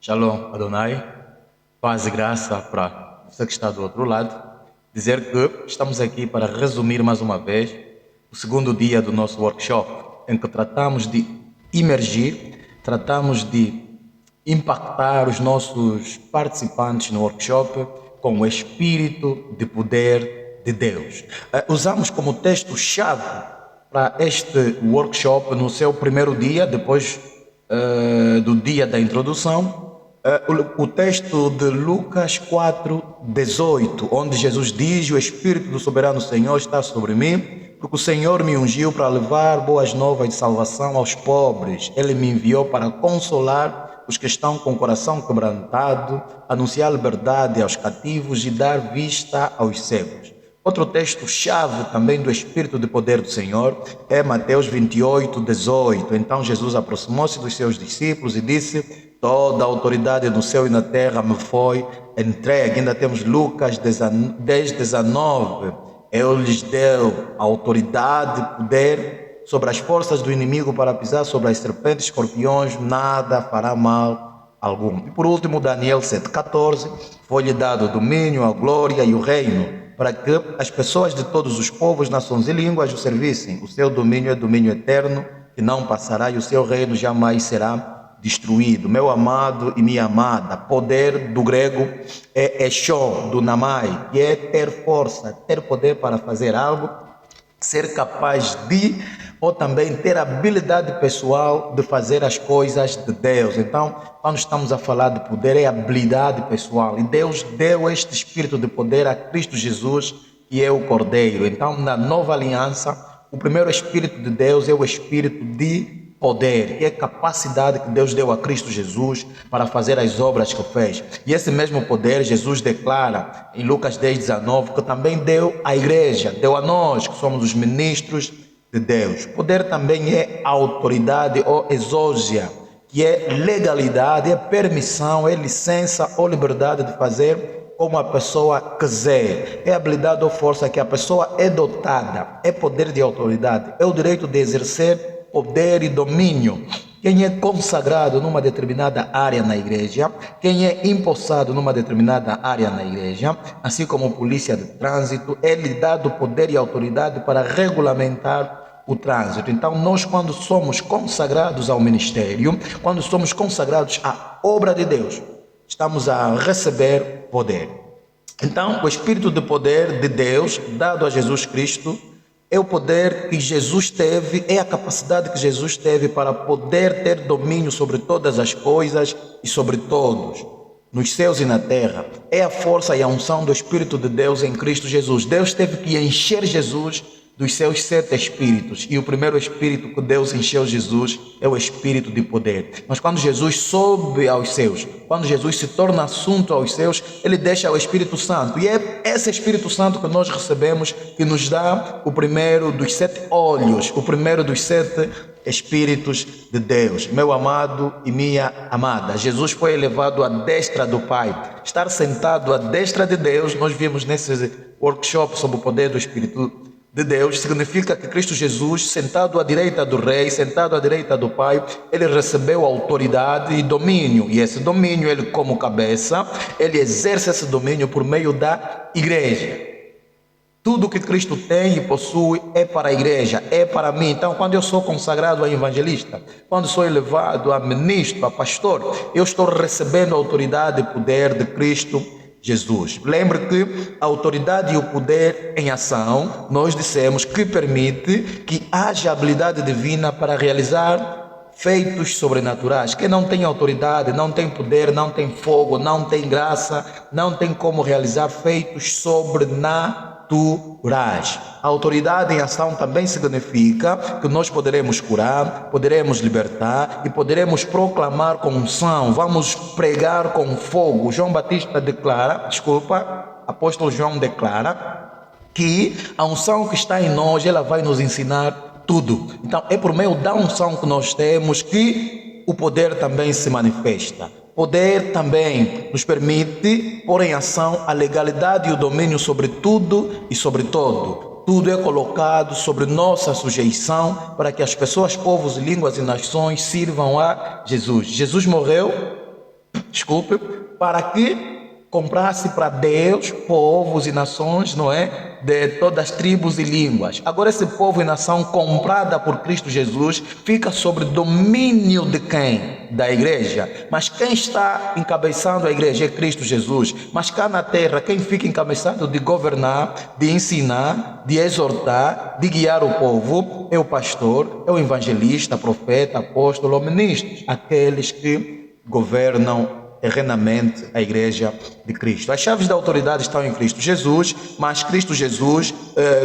Shalom, Adonai. Paz e graça para você que está do outro lado. Dizer que estamos aqui para resumir mais uma vez o segundo dia do nosso workshop, em que tratamos de imergir, tratamos de impactar os nossos participantes no workshop com o espírito de poder de Deus. Usamos como texto-chave para este workshop no seu primeiro dia, depois do dia da introdução, o texto de Lucas 4:18, onde Jesus diz: o Espírito do Soberano Senhor está sobre mim, porque o Senhor me ungiu para levar boas novas de salvação aos pobres. Ele me enviou para consolar os que estão com o coração quebrantado, anunciar liberdade aos cativos e dar vista aos cegos. Outro texto-chave também do Espírito de Poder do Senhor é Mateus 28:18. Então Jesus aproximou-se dos seus discípulos e disse: toda a autoridade no céu e na terra me foi entregue. Ainda temos Lucas 10:19. Eu lhes deu autoridade e poder sobre as forças do inimigo para pisar sobre as serpentes e escorpiões, nada fará mal algum. E por último, Daniel 7:14. Foi-lhe dado o domínio, a glória e o reino, para que as pessoas de todos os povos, nações e línguas o servissem. O seu domínio é domínio eterno, que não passará, e o seu reino jamais será destruído. Meu amado e minha amada, poder do grego é eshon, do namai, que é ter força, ter poder para fazer algo, ser capaz de, ou também ter habilidade pessoal de fazer as coisas de Deus. Então, quando estamos a falar de poder, é habilidade pessoal. E Deus deu este espírito de poder a Cristo Jesus, que é o Cordeiro. Então, na nova aliança, o primeiro espírito de Deus é o espírito de poder, que é a capacidade que Deus deu a Cristo Jesus para fazer as obras que fez. E esse mesmo poder Jesus declara em Lucas 10:19 que também deu à igreja, deu a nós que somos os ministros de Deus. Poder também é autoridade ou exousia, que é legalidade, é permissão, é licença ou liberdade de fazer como a pessoa quiser. É habilidade ou força que a pessoa é dotada, é poder de autoridade, é o direito de exercer poder e domínio. Quem é consagrado numa determinada área na igreja, quem é empossado numa determinada área na igreja, assim como polícia de trânsito, é-lhe dado poder e autoridade para regulamentar o trânsito. Então, nós, quando somos consagrados ao ministério, quando somos consagrados à obra de Deus, estamos a receber poder. Então, o Espírito de poder de Deus, dado a Jesus Cristo, é o poder que Jesus teve, é a capacidade que Jesus teve para poder ter domínio sobre todas as coisas e sobre todos, nos céus e na terra. É a força e a unção do Espírito de Deus em Cristo Jesus. Deus teve que encher Jesus dos seus 7 espíritos. E o primeiro espírito que Deus encheu Jesus é o espírito de poder. Mas quando Jesus sobe aos céus, quando Jesus se torna assunto aos céus, ele deixa o Espírito Santo. E é esse Espírito Santo que nós recebemos que nos dá o primeiro dos 7 olhos, o primeiro dos 7 espíritos de Deus. Meu amado e minha amada, Jesus foi elevado à destra do Pai. Estar sentado à destra de Deus, nós vimos nesse workshop sobre o poder do Espírito de Deus, significa que Cristo Jesus, sentado à direita do Rei, sentado à direita do Pai, ele recebeu autoridade e domínio. E esse domínio, ele como cabeça, ele exerce esse domínio por meio da igreja. Tudo que Cristo tem e possui é para a igreja, é para mim. Então, quando eu sou consagrado a evangelista, quando sou elevado a ministro, a pastor, eu estou recebendo a autoridade e poder de Cristo Jesus. Lembre que a autoridade e o poder em ação, nós dissemos que permite que haja habilidade divina para realizar feitos sobrenaturais. Quem não tem autoridade, não tem poder, não tem fogo, não tem graça, não tem como realizar feitos sobrenaturais. A autoridade em ação também significa que nós poderemos curar, poderemos libertar e poderemos proclamar com unção. Vamos pregar com fogo. Apóstolo João declara que a unção que está em nós, ela vai nos ensinar tudo. Então, é por meio da unção que nós temos que o poder também se manifesta. Poder também nos permite pôr em ação a legalidade e o domínio sobre tudo e sobre todo. Tudo é colocado sobre nossa sujeição para que as pessoas, povos, línguas e nações sirvam a Jesus. Jesus morreu desculpe, para que comprasse para Deus povos e nações, não é? De todas as tribos e línguas. Agora esse povo e nação comprada por Cristo Jesus fica sob domínio de quem? Da igreja. Mas quem está encabeçando a igreja é Cristo Jesus. Mas cá na terra, quem fica encabeçado de governar, de ensinar, de exortar, de guiar o povo é o pastor, é o evangelista, profeta, apóstolo ou ministro. Aqueles que governam terrenamente a igreja de Cristo. As chaves da autoridade estão em Cristo Jesus, mas Cristo Jesus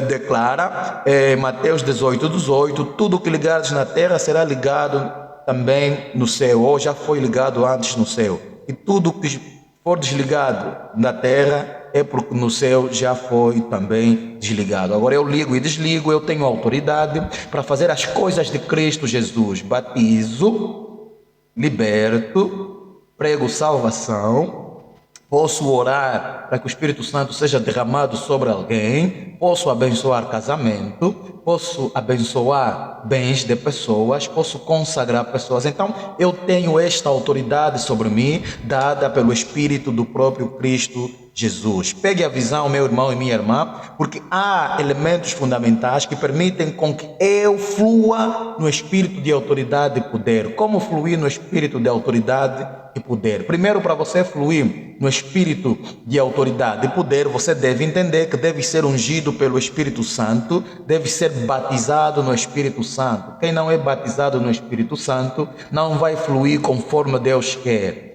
declara Mateus 18:18, tudo que ligares na terra será ligado também no céu, ou já foi ligado antes no céu. E tudo que for desligado na terra é porque no céu já foi também desligado. Agora eu ligo e desligo, eu tenho autoridade para fazer as coisas de Cristo Jesus. Batizo, liberto, prego salvação, posso orar para que o Espírito Santo seja derramado sobre alguém, posso abençoar casamento, posso abençoar bens de pessoas, posso consagrar pessoas. Então eu tenho esta autoridade sobre mim, dada pelo Espírito do próprio Cristo Jesus. Pegue a visão, meu irmão e minha irmã, porque há elementos fundamentais que permitem com que eu flua no espírito de autoridade e poder. Como fluir no espírito de autoridade e poder? Primeiro, para você fluir no espírito de autoridade e poder, você deve entender que deve ser ungido pelo Espírito Santo, deve ser batizado no Espírito Santo. Quem não é batizado no Espírito Santo não vai fluir conforme Deus quer.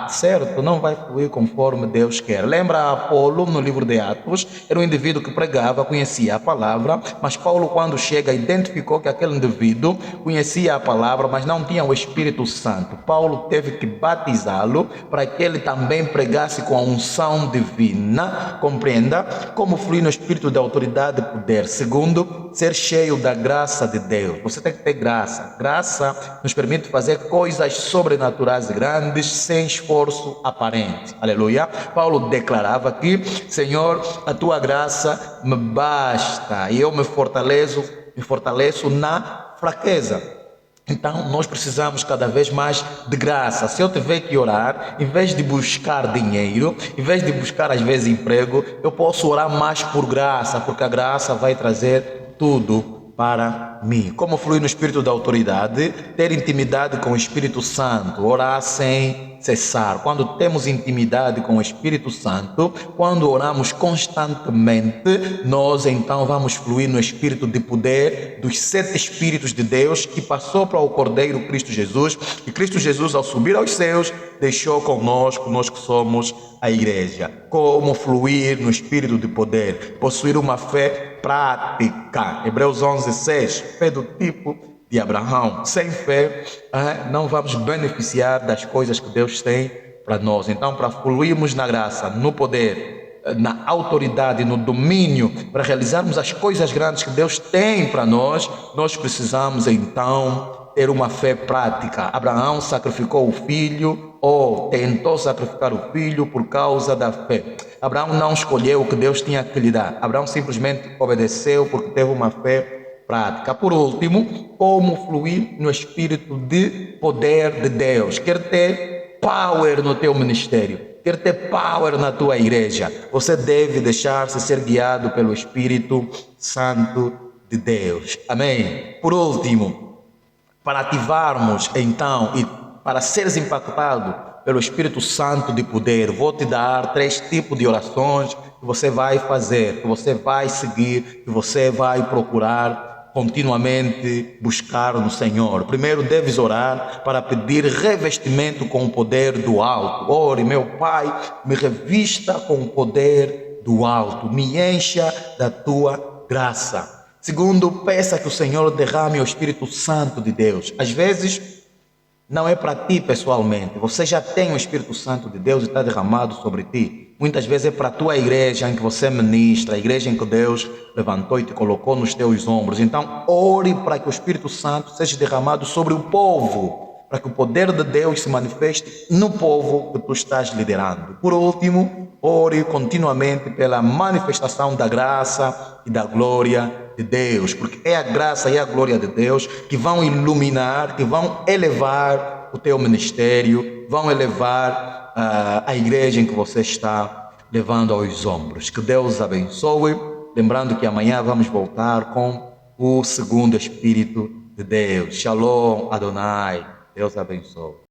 Certo? Não vai fluir conforme Deus quer. Lembra Apolo no livro de Atos? Era um indivíduo que pregava, conhecia a palavra, mas Paulo, quando chega, identificou que aquele indivíduo conhecia a palavra, mas não tinha o Espírito Santo. Paulo teve que batizá-lo para que ele também pregasse com a unção divina. Compreenda? Como fluir no espírito de autoridade e poder. Segundo, ser cheio da graça de Deus. Você tem que ter graça. Graça nos permite fazer coisas sobrenaturais grandes sem esforço aparente. Aleluia. Paulo declarava que, Senhor, a tua graça me basta e eu me fortaleço na fraqueza. Então nós precisamos cada vez mais de graça. Se eu tiver que orar, em vez de buscar dinheiro, em vez de buscar às vezes emprego, eu posso orar mais por graça, porque a graça vai trazer tudo para mim. Como fluir no espírito da autoridade? Ter intimidade com o Espírito Santo, orar sem cessar. Quando temos intimidade com o Espírito Santo, quando oramos constantemente, nós então vamos fluir no espírito de poder dos 7 Espíritos de Deus que passou para o Cordeiro Cristo Jesus, e Cristo Jesus, ao subir aos céus, deixou conosco, nós que somos a igreja. Como fluir no espírito de poder? Possuir uma fé prática. Hebreus 11:6, fé do tipo de Abraão. Sem fé, não vamos beneficiar das coisas que Deus tem para nós. Então, para fluirmos na graça, no poder, na autoridade, no domínio, para realizarmos as coisas grandes que Deus tem para nós, nós precisamos então ter uma fé prática. Abraão sacrificou o filho, ou tentou sacrificar o filho por causa da fé. Abraão não escolheu o que Deus tinha que lhe dar. Abraão simplesmente obedeceu porque teve uma fé prática. Por último, como fluir no espírito de poder de Deus? Quer ter power no teu ministério, quer ter power na tua igreja, você deve deixar-se ser guiado pelo Espírito Santo de Deus. Amém? Por último, para ativarmos então e para seres impactado pelo Espírito Santo de poder, vou te dar 3 tipos de orações que você vai fazer, que você vai seguir, que você vai procurar continuamente buscar no Senhor. Primeiro, deves orar para pedir revestimento com o poder do alto. Ore, meu Pai, me revista com o poder do alto, me encha da tua graça. Segundo, peça que o Senhor derrame o Espírito Santo de Deus. Às vezes, não é para ti pessoalmente, você já tem o Espírito Santo de Deus e está derramado sobre ti. Muitas vezes é para a tua igreja em que você ministra, a igreja em que Deus levantou e te colocou nos teus ombros. Então, ore para que o Espírito Santo seja derramado sobre o povo, para que o poder de Deus se manifeste no povo que tu estás liderando. Por último, ore continuamente pela manifestação da graça e da glória de Deus, porque é a graça e a glória de Deus que vão iluminar, que vão elevar o teu ministério, vão elevar a igreja em que você está levando aos ombros. Que Deus abençoe. Lembrando que amanhã vamos voltar com o segundo Espírito de Deus. Shalom, Adonai. Deus abençoe.